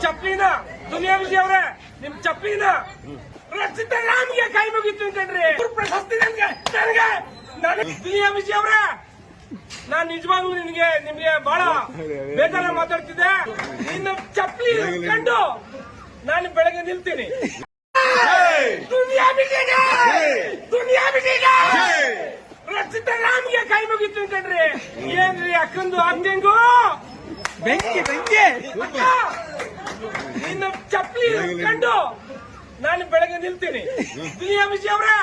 ಚಪ್ಲಿನ ದುನಿಯಾ ವಿಜಯ್ ಅವರೇ ನಿಮ್ ಚಪ್ಲಿನ ರಚಿತ ರಾಮ್ಗೆ ಕೈ ಮುಗಿತು ಕಣ್ರಿ. ಪ್ರಶಸ್ತಿ ನನಗೆ ದುನಿಯಾ ವಿಜಯ್ ಅವರೇ, ನಾನ್ ನಿಜವಾಗ್ಲೂ ನಿಮ್ಗೆ ಬಹಳ ಬೇಜಾರ ಮಾತಾಡ್ತಿದ್ದೆ. ನಿನ್ನ ಚಪ್ಲಿ ಕಂಡು ನಾನು ಬೆಳಗ್ಗೆ ನಿಲ್ತೀನಿ. ದುನಿಯಾ ವಿಜಯ್ ರಚಿತ ರಾಮ್ಗೆ ಕೈ ಮುಗಿತು ಕಣ್ರಿ. ಏನ್ರಿ ಅಕ್ಕಂದು ಆಕ್ಟಿಂಗು ಬೆಂಕಿ ನಿನ್ನ ಚಪ್ಲಿ ಕಂಡು ನಾನು ಬೆಳಗ್ಗೆ ನಿಲ್ತೀನಿ. ದುನಿಯಾ ವಿಜಯ್ ಅವರೇ,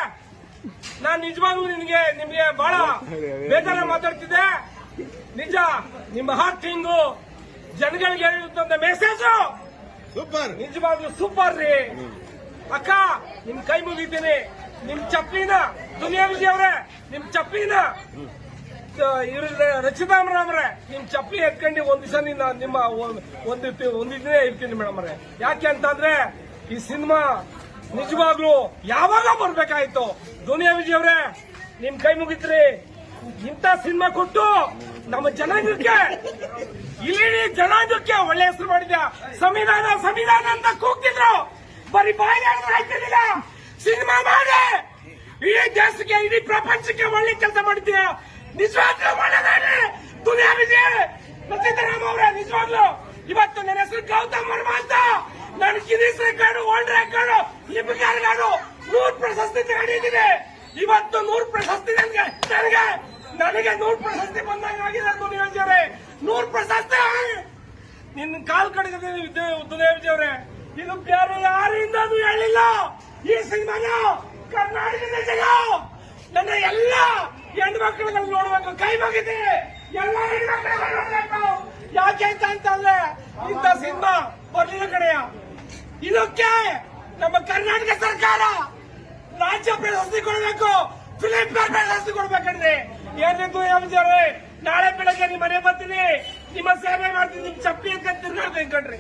ನಾನ್ ನಿಜವಾಗ್ಲೂ ನಿಮ್ಗೆ ಬಹಳ ಬೇಜಾರ ಮಾತಾಡ್ತಿದ್ದೆ. ನಿಜ ನಿಮ್ಮ ಆಕ್ಟಿಂಗು ಜನಗಳಿಗೆ ಹೇಳುವಂತ ಮೆಸೇಜ್ ನಿಜವಾಗ್ಲೂ ಸೂಪರ್ ರೀ. ಅಕ್ಕ ನಿಮ್ ಕೈ ಮುಗಿತೀನಿ. ನಿಮ್ ಚಪ್ಲಿನ ದುನಿಯಾ ವಿಜಯ್ ಅವರೇ, ನಿಮ್ ಚಪ್ಲಿನ ರಚಿತಾ ರಾಮ್ರೆ ನಿಮ್ ಚಪ್ಪಲಿ ಎತ್ಕೊಂಡು ಒಂದ್ ದಿವಸ ನಿಮ್ಮ ಒಂದಿನ ಇರ್ತೀನಿ ಮೇಡಮ್ ಅವ್ರೆ. ಯಾಕೆ ಅಂತಂದ್ರೆ ಈ ಸಿನಿಮಾ ನಿಜವಾಗ್ಲೂ ಯಾವಾಗ ಬರ್ಬೇಕಾಯ್ತು. ದುನಿಯಾ ವಿಜಯ್ ಅವರೇ, ನಿಮ್ ಕೈ ಮುಗಿತ್ರಿ. ಇಂಥ ಸಿನಿಮಾ ಕೊಟ್ಟು ನಮ್ಮ ಜನಾಂಗಕ್ಕೆ ಇಲ್ಲಿ ಜನಾಂಗಕ್ಕೆ ಒಳ್ಳೆ ಹೆಸರು ಮಾಡಿದ್ಯಾ. ಸಂವಿಧಾನ ಅಂತ ಕೂಗ್ತಿದ್ರು, ಬರೀ ಬಾಯಿ ಆಯ್ತಿರ್ಲಿಲ್ಲ. ಸಿನಿಮಾ ಮಾಡಿ ಇಡೀ ದೇಶಕ್ಕೆ ಇಡೀ ಪ್ರಪಂಚಕ್ಕೆ ಒಳ್ಳೆ ಕೆಲಸ ಮಾಡಿದ್ಯಾ. ನಿಜವಾಗ್ಲೂ ಒಳ್ಳೆದಾದ್ರೆ ದುನಿಯಾ ವಿಜಯ್ ರಚಿತಾರಾಮ್ ಅವರೇ. ನಿಜವಾಗ್ಲೂ ಇವತ್ತು ನನ್ನ ಹೆಸರು ಗೌತಮ್ ವರ್ಮ ಅಂತ. ನಾನು Guinness record, world record, Limca record 100 ಪ್ರಶಸ್ತಿ ತಗೊಂಡಿದ್ದೀನಿ. ಇವತ್ತು 100 ಪ್ರಶಸ್ತಿ ನನಗೆ 100 ಪ್ರಶಸ್ತಿ ಬಂದಂಗ ಆಗಿದೆ. ದುನಿಯಾ ವಿಜಯ್ ಅವರೇ, 100 ಪ್ರಶಸ್ತಿ ನಿನ್ನ ಕಾಲ್ ಕಡೆದಿದ್ದೀನಿ ದುನಿಯಾ ವಿಜಯ್ ಅವರೇ. ಇದು ಬೇರೆ ಯಾರಿಂದ ಹೇಳಿಲ್ಲ. ಈ ಸಿನಿಮಾನ ಕರ್ನಾಟಕದ ಜನ ನನ್ನ ಎಲ್ಲ ಹೆಣ್ಮಕ್ಳುಗಳು ನೋಡ್ಬೇಕು. ಕೈ ಮುಗಿದೆ ಎಲ್ಲ ಹೆಣ್ಮಕ್ಳುಗಳು ನೋಡ್ಬೇಕು. ಯಾಕೆ ಅಂತಂದ್ರೆ ಇಂಥ ಸಿನಿಮಾ ಬರ್ಲಿಲ್ಲ ಕಡೆಯ. ಇದಕ್ಕೆ ನಮ್ಮ ಕರ್ನಾಟಕ ಸರ್ಕಾರ ರಾಜ್ಯ ಪ್ರಶಸ್ತಿ ಕೊಡಬೇಕು, ಫಿಲಿಂ ಫೇರ್ ಪ್ರಶಸ್ತಿ ಕೊಡ್ಬೇಕಂದ್ರೆ. ಏನಿದ್ದು ಯಾವ್ದು ನಾಳೆ ಬೆಳಗ್ಗೆ ನಿಮ್ಮ ಮನೆ ಬರ್ತೀನಿ, ನಿಮ್ಮ ಸೇವೆ ಮಾಡ್ತೀನಿ, ನಿಮ್ ಚಪ್ಪಿ ಅಂತ ತಿರ್ಗಾಡ್ತೀನಿ ಕಣ್ರಿ.